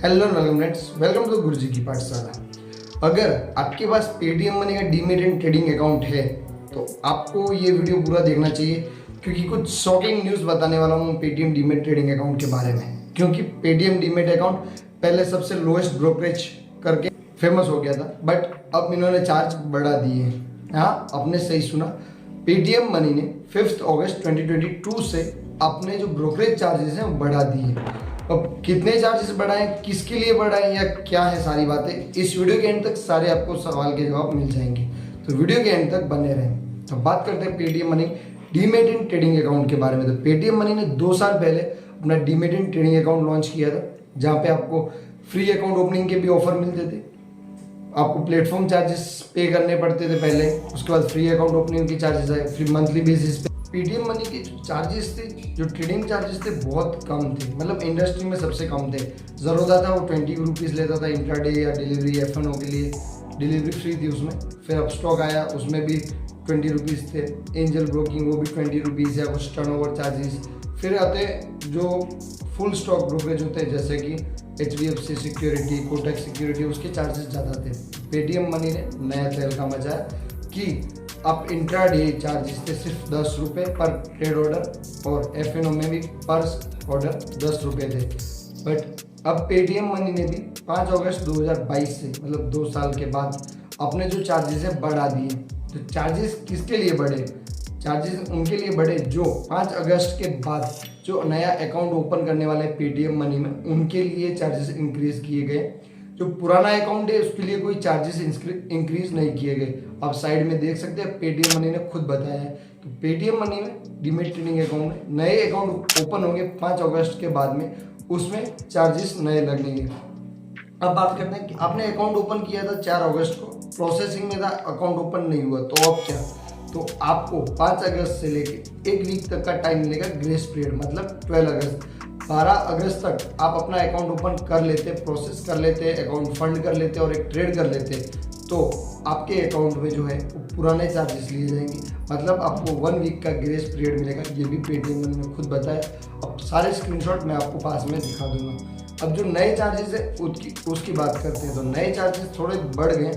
Hello welcome friends, welcome to Guruji की पाठशाला। अगर आपके पास पेटीएम मनी का डीमेट एंड ट्रेडिंग अकाउंट है तो आपको ये वीडियो पूरा देखना चाहिए, क्योंकि कुछ शॉकिंग न्यूज़ बताने वाला हूँ पेटीएम डीमेट ट्रेडिंग अकाउंट के बारे में। क्योंकि पेटीएम डीमेट अकाउंट पहले सबसे लोएस्ट ब्रोकरेज करके फेमस हो गया था, बट अब इन्होंने चार्ज बढ़ा दिए हैं। हाँ, आपने सही सुना, पेटीएम मनी ने 5 अगस्त 2022 से अपने जो ब्रोकरेज चार्जेस हैं वो बढ़ा दिए। अब कितने चार्जेस बढ़ाएं, किसके लिए बढ़ाएं या क्या है, सारी बातें इस वीडियो के एंड तक सारे आपको सवाल के जवाब मिल जाएंगे, तो वीडियो के एंड तक बने रहें। तो बात करते हैं Paytm money demat and trading account के बारे में। तो पेटीएम मनी ने 2 साल पहले अपना demat and trading account launch किया था, जहाँ पे आपको फ्री अकाउंट ओपनिंग के भी ऑफर मिलते थे। आपको प्लेटफॉर्म चार्जेस पे करने पड़ते थे पहले, उसके बाद फ्री अकाउंट ओपनिंग के चार्जेस आए फ्री मंथली बेसिस पे। पेटीएम मनी के जो चार्जेस थे, जो ट्रेडिंग चार्जेस थे, बहुत कम थे, मतलब इंडस्ट्री में सबसे कम थे। ज़रूरत था वो 20 रुपीज़ लेता था इंट्राडे या डिलीवरी F&O के लिए, डिलीवरी फ्री थी उसमें। फिर अब स्टॉक आया, उसमें भी 20 रुपीज़ थे। एंजल ब्रोकिंग वो भी 20 रुपीज़ या कुछ टर्नओवर चार्जेस। फिर आते जो फुल स्टॉक ब्रोकरेज होते हैं, जैसे कि HDFC सिक्योरिटी, कोटक सिक्योरिटी, उसके चार्जेस ज़्यादा थे। पेटीएम मनी ने नया तहलका मचाया कि अब इंट्राडे चार्जेस थे सिर्फ 10 रुपये पर ट्रेड ऑर्डर, और F&O में भी पर ऑर्डर 10 रुपये थे। बट अब पेटीएम मनी ने भी 5 अगस्त 2022 से, मतलब 2 साल के बाद, अपने जो चार्जेस है बढ़ा दिए। तो चार्जेस किसके लिए बढ़े? चार्जेस उनके लिए बढ़े जो 5 अगस्त के बाद जो नया अकाउंट ओपन करने वाले हैं पेटीएम मनी में, उनके लिए चार्जेस इंक्रीज किए गए। जो पुराना अकाउंट है उसके लिए कोई चार्जेस इंक्रीज नहीं किए गए। आप साइड में देख सकते हैं, पेटीएम मनी ने खुद बताया है। तो पेटीएम मनी में डीमेट ट्रेडिंग अकाउंट में नए अकाउंट ओपन होंगे 5 अगस्त के बाद में, उसमें चार्जेस नए लगेंगे। अब बात करते हैं कि आपने अकाउंट ओपन किया था 4 अगस्त को, प्रोसेसिंग में था, अकाउंट ओपन नहीं हुआ, तो अब क्या? तो आपको 5 अगस्त से लेके 1 वीक तक का टाइम मिलेगा ग्रेस पीरियड, मतलब 12 अगस्त। 12 अगस्त तक आप अपना अकाउंट ओपन कर लेते, प्रोसेस कर लेते, अकाउंट फंड कर लेते और एक ट्रेड कर लेते, तो आपके अकाउंट में जो है वो पुराने चार्जेस लिए जाएंगे। मतलब आपको 1 वीक का ग्रेस पीरियड मिलेगा। ये भी पेटीएम मनी ने खुद बताया। अब सारे स्क्रीनशॉट मैं आपको पास में दिखा दूंगा। अब जो नए चार्जेस है उसकी बात करते हैं। तो नए चार्जेस थोड़े बढ़ गए,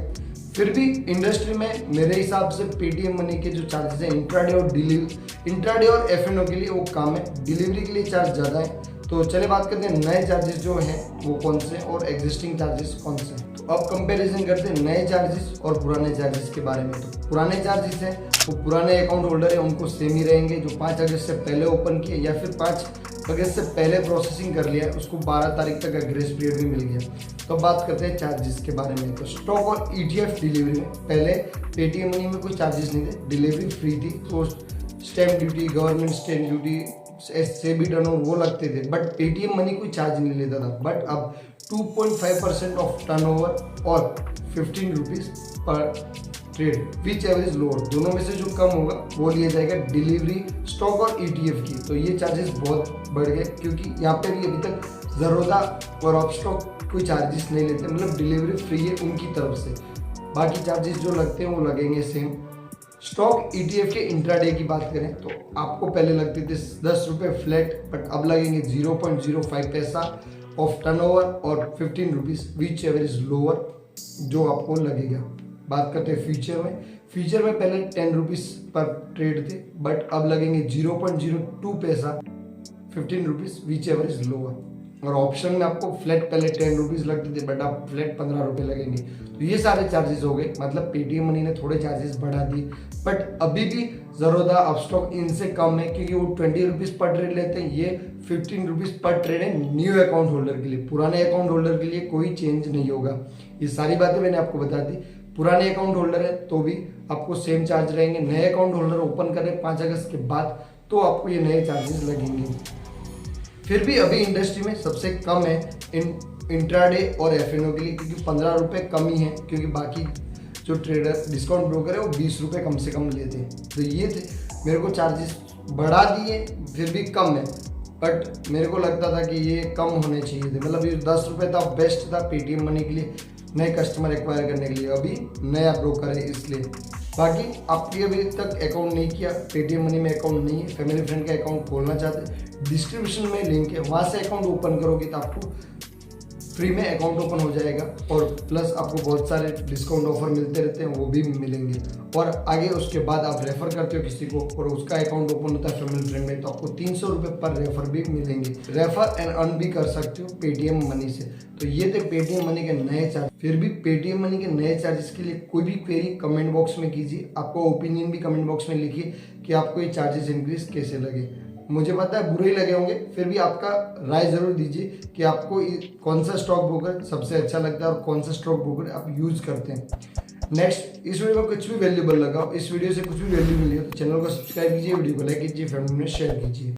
फिर भी इंडस्ट्री में मेरे हिसाब से पेटीएम मनी के जो चार्जेस हैं इंट्राडे और F&O के लिए वो कम है, डिलीवरी के लिए चार्ज ज़्यादा है। तो चलिए बात करते हैं नए चार्जेस जो हैं वो कौन से और एग्जिस्टिंग चार्जेस कौन से हैं। तो अब कंपैरिजन करते हैं नए चार्जेस और पुराने चार्जेस के बारे में। तो पुराने चार्जेस हैं वो पुराने अकाउंट होल्डर है उनको सेम ही रहेंगे, जो 5 अगस्त से पहले ओपन किए या फिर 5 अगस्त से पहले प्रोसेसिंग कर लिया, उसको 12 तारीख तक का ग्रेस पीरियड भी मिल गया। तो बात करते हैं चार्जेस के बारे में। तो स्टॉक और ETF डिलीवरी में पहले पेटीएम मनी में कोई चार्जेस नहीं थे, डिलीवरी फ्री थी। तो stamp duty, government stamp duty, SEBI turnover वो लगते थे, बट पेटीएम मनी कोई चार्ज नहीं लेता था। बट अब 2.5% ऑफ टर्नओवर और 15 रुपीज़ पर ट्रेड विच एवरेज लोअर, दोनों में से जो कम होगा वो लिया जाएगा डिलीवरी, स्टॉक और ETF की। तो ये चार्जेस बहुत बढ़ गए, क्योंकि यहाँ पे भी अभी तक ज़रोदा और अपस्टॉक कोई चार्जेस नहीं लेते, मतलब डिलीवरी फ्री है उनकी तरफ से। बाकी चार्जेस जो लगते हैं वो लगेंगे सेम। स्टॉक ETF के इंट्राडे की बात करें तो आपको पहले लगते थे 10 रुपये फ्लैट, बट अब लगेंगे 0.05 पैसा ऑफ टर्नओवर और 15 रुपीज़ विच एवरेज लोअर जो आपको लगेगा। बात करते हैं फ्यूचर में पहले 10 रुपीज़ पर ट्रेड थे, बट अब लगेंगे 0.02 पैसा 15 रुपीज़ विच एवरेज लोअर। और ऑप्शन में आपको फ्लैट पहले 10 रुपीज़ लगते थे, बट अब फ्लैट 15 रुपये लगेंगे। तो ये सारे चार्जेस हो गए, मतलब पेटीएम मनी ने थोड़े चार्जेस बढ़ा दिए, बट अभी भी ज़रोदा अपस्टॉक इनसे कम है, क्योंकि वो 20 रुपीज़ पर ट्रेड लेते हैं, ये 15 रुपीज़ पर ट्रेड है न्यू अकाउंट होल्डर के लिए। पुराने अकाउंट होल्डर के लिए कोई चेंज नहीं होगा। ये सारी बातें मैंने आपको बता दी। पुराने अकाउंट होल्डर है तो भी आपको सेम चार्ज रहेंगे। नए अकाउंट होल्डर ओपन करें 5 अगस्त के बाद तो आपको ये नए चार्जेस लगेंगे। फिर भी अभी इंडस्ट्री में सबसे कम है इंट्राडे और F&O के लिए, क्योंकि 15 रुपये कम ही है, क्योंकि बाकी जो ट्रेडर डिस्काउंट ब्रोकर है वो 20 रुपये कम से कम लेते हैं। तो ये थे, मेरे को चार्जेस बढ़ा दिए, फिर भी कम है, बट मेरे को लगता था कि ये कम होने चाहिए थे। मतलब ये 10 रुपये था, बेस्ट था पेटीएम मनी के लिए, नए कस्टमर एक्वायर करने के लिए। अभी नया ब्रोकर है इसलिए। बाकी आपकी अभी तक अकाउंट नहीं किया, पेटीएम मनी में अकाउंट नहीं है, फैमिली फ्रेंड का अकाउंट खोलना चाहते हैं, डिस्क्रिप्शन में लिंक है, वहाँ से अकाउंट ओपन करोगे तो आपको फ्री में अकाउंट ओपन हो जाएगा और प्लस आपको बहुत सारे डिस्काउंट ऑफर मिलते रहते हैं, वो भी मिलेंगे। और आगे उसके बाद आप रेफर करते हो किसी को और उसका अकाउंट ओपन होता है फैमिली फ्रेंड में, तो आपको 300 रुपये पर रेफर भी मिलेंगे। रेफर एंड अर्न भी कर सकते हो पेटीएम मनी से। तो ये थे पेटीएम मनी के नए चार्ज। फिर भी पेटीएम मनी के नए चार्जेस के लिए कोई भी क्वेरी कमेंट बॉक्स में कीजिए, आपको ओपिनियन भी कमेंट बॉक्स में लिखिए कि आपको ये चार्जेस इंक्रीज कैसे लगे। मुझे पता है बुरे ही लगे होंगे, फिर भी आपका राय जरूर दीजिए कि आपको कौन सा स्टॉक ब्रोकर सबसे अच्छा लगता है और कौन सा स्टॉक ब्रोकर आप यूज करते हैं। नेक्स्ट, इस वीडियो में कुछ भी वैल्यूबल लगा, इस वीडियो से कुछ भी वैल्यू मिली हो तो चैनल को सब्सक्राइब कीजिए, वीडियो को लाइक कीजिए, फैमिली में शेयर कीजिए।